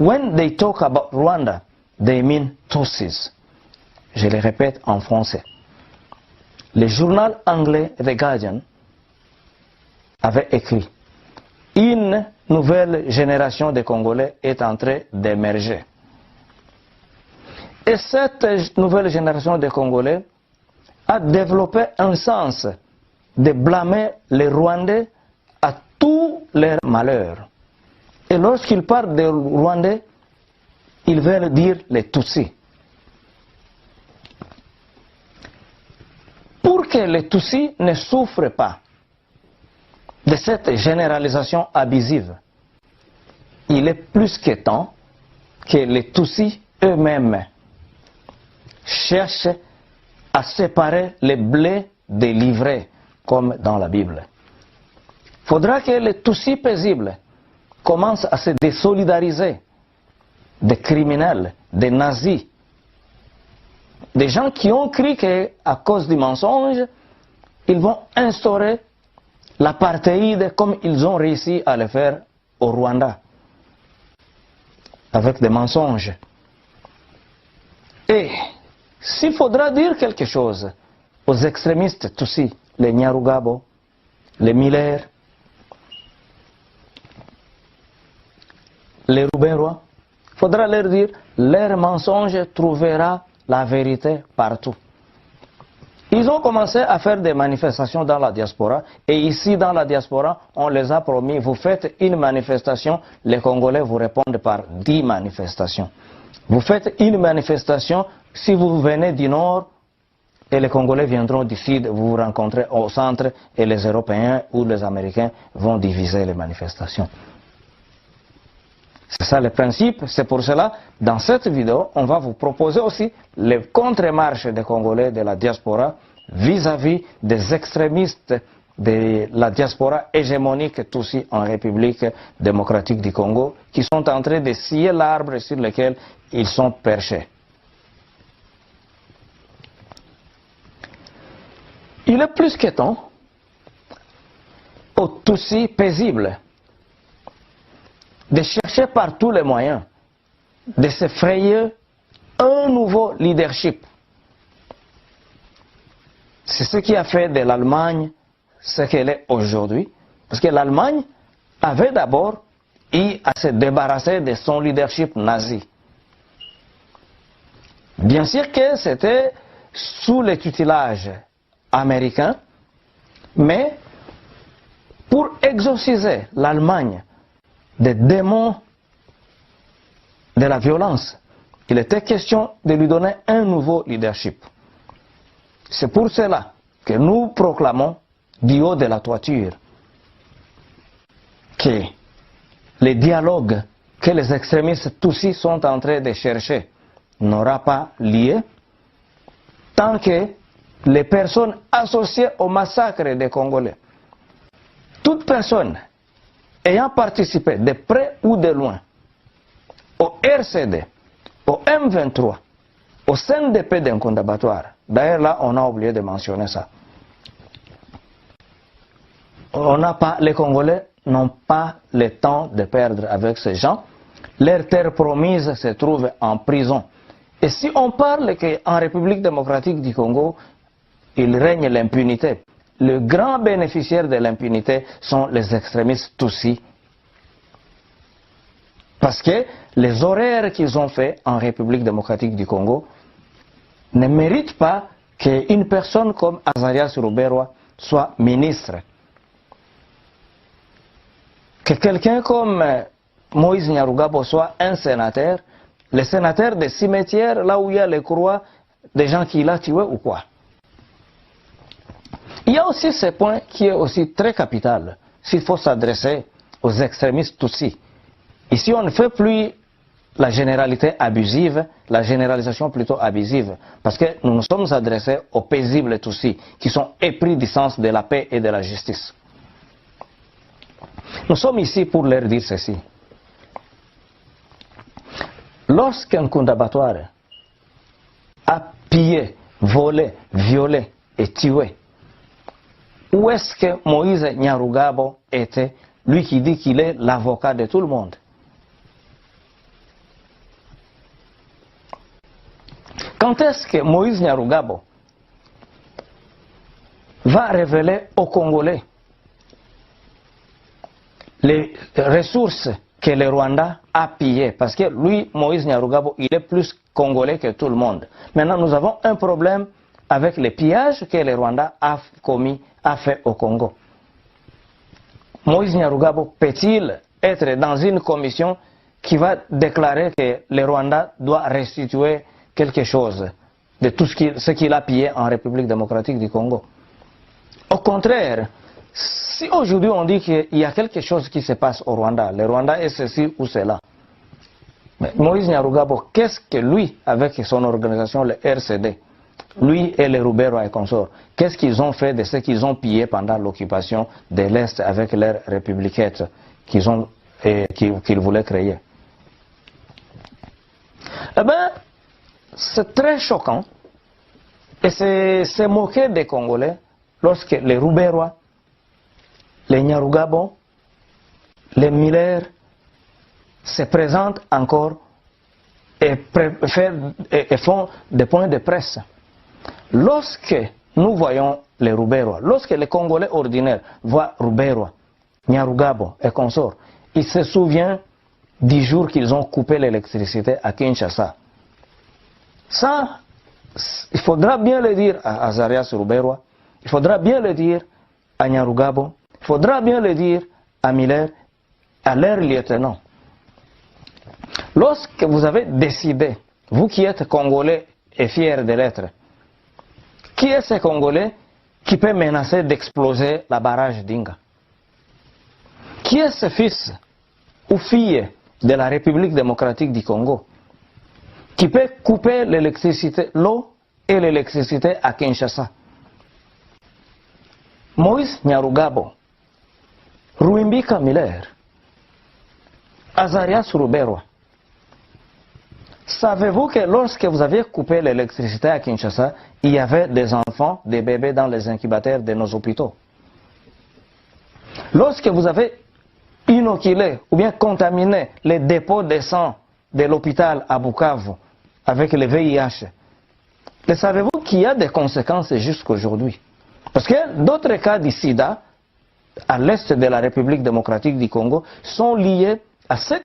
when they talk about Rwanda, they mean Tutsis. Je le répète en français. Le journal anglais The Guardian avait écrit « Une nouvelle génération de Congolais est en train d'émerger ». Et cette nouvelle génération de Congolais a développé un sens de blâmer les Rwandais à tous leurs malheurs. Et lorsqu'ils parlent des Rwandais, ils veulent dire les Tutsis. Pour que les Tutsis ne souffrent pas de cette généralisation abusive, il est plus que temps que les Tutsis eux-mêmes cherchent à séparer les blés des livrets, comme dans la Bible. Il faudra que les Tutsis paisibles commencent à se désolidariser des criminels, des nazis, des gens qui ont cru qu'à cause du mensonge, ils vont instaurer l'apartheid comme ils ont réussi à le faire au Rwanda, avec des mensonges. Et s'il faudra dire quelque chose aux extrémistes Tutsis, les Nyarugabo, les Miller, les Rubenrois, il faudra leur dire leur mensonge trouvera la vérité partout. Ils ont commencé à faire des manifestations dans la diaspora, et ici dans la diaspora, on les a promis, vous faites une manifestation, les Congolais vous répondent par 10 manifestations. Vous faites une manifestation, si vous venez du nord, et les Congolais viendront du sud, vous vous rencontrez au centre, et les Européens ou les Américains vont diviser les manifestations. C'est ça le principe, c'est pour cela, dans cette vidéo, on va vous proposer aussi les contre-marches des Congolais de la diaspora vis-à-vis des extrémistes de la diaspora hégémonique Tutsi en République démocratique du Congo, qui sont en train de scier l'arbre sur lequel ils sont perchés. Il est plus que temps aux Tutsis paisibles de chercher par tous les moyens de se frayer un nouveau leadership. C'est ce qui a fait de l'Allemagne ce qu'elle est aujourd'hui. Parce que l'Allemagne avait d'abord eu à se débarrasser de son leadership nazi. Bien sûr que c'était sous le tutelage américain, mais pour exorciser l'Allemagne des démons de la violence, il était question de lui donner un nouveau leadership. C'est pour cela que nous proclamons du haut de la toiture que les dialogues que les extrémistes Tutsis sont en train de chercher n'aura pas lieu tant que les personnes associées au massacre des Congolais, toute personne ayant participé de près ou de loin au RCD, au M23, au CNDP d'un combattant. D'ailleurs là, on a oublié de mentionner ça. Les Congolais n'ont pas le temps de perdre avec ces gens. Leur terre promise se trouve en prison. Et si on parle qu'en République démocratique du Congo, il règne l'impunité, le grand bénéficiaire de l'impunité sont les extrémistes Tutsis. Parce que les horaires qu'ils ont faits en République démocratique du Congo ne méritent pas qu'une personne comme Azarias Ruberwa soit ministre. Que quelqu'un comme Moïse Nyarugabo soit un sénateur, le sénateur des cimetières, là où il y a les croix des gens qui l'ont tué ou quoi. Il y a aussi ce point qui est aussi très capital, s'il faut s'adresser aux extrémistes Tutsis. Ici, on ne fait plus la généralité abusive, la généralisation plutôt abusive, parce que nous nous sommes adressés aux paisibles Tutsis, qui sont épris du sens de la paix et de la justice. Nous sommes ici pour leur dire ceci. Lorsqu'un combattant a pillé, volé, violé et tué, où est-ce que Moïse Nyarugabo était, lui qui dit qu'il est l'avocat de tout le monde? Quand est-ce que Moïse Nyarugabo va révéler aux Congolais les ressources que le Rwanda a pillées? Parce que lui, Moïse Nyarugabo, il est plus congolais que tout le monde. Maintenant, nous avons un problème avec les pillages que le Rwanda a fait au Congo. Moïse Nyarugabo peut-il être dans une commission qui va déclarer que le Rwanda doit restituer quelque chose de tout ce qu'il a pillé en République démocratique du Congo? Au contraire, si aujourd'hui on dit qu'il y a quelque chose qui se passe au Rwanda, le Rwanda est ceci ou cela, mais Moïse Nyarugabo, qu'est-ce que lui, avec son organisation, le RCD, lui et les Rubero et consorts, qu'est-ce qu'ils ont fait de ce qu'ils ont pillé pendant l'occupation de l'Est avec leur républiquette qu'ils voulaient créer? Eh bien, c'est très choquant et c'est moqué des Congolais lorsque les Ruberois, les Nyarugabo, les Miller se présentent encore et font des points de presse. Lorsque nous voyons les Ruberois, lorsque les Congolais ordinaires voient Ruberois, Nyarugabo et consorts, ils se souviennent du jour qu'ils ont coupé l'électricité à Kinshasa. Ça, il faudra bien le dire à Azarias Ruberois, il faudra bien le dire à Nyarugabo, il faudra bien le dire à Miller, à leur lieutenant. Lorsque vous avez décidé, vous qui êtes Congolais et fiers de l'être, qui est ce Congolais qui peut menacer d'exploser la barrage d'Inga? Qui est ce fils ou fille de la République démocratique du Congo qui peut couper l'électricité, l'eau et l'électricité à Kinshasa? Moïse Nyarugabo, Ruimbika Miller, Azarias Ruberwa. Savez-vous que lorsque vous aviez coupé l'électricité à Kinshasa, il y avait des enfants, des bébés dans les incubateurs de nos hôpitaux? Lorsque vous avez inoculé ou bien contaminé les dépôts de sang de l'hôpital à Bukavu avec le VIH, savez-vous qu'il y a des conséquences jusqu'aujourd'hui? Parce que d'autres cas du sida à l'est de la République démocratique du Congo sont liés à cette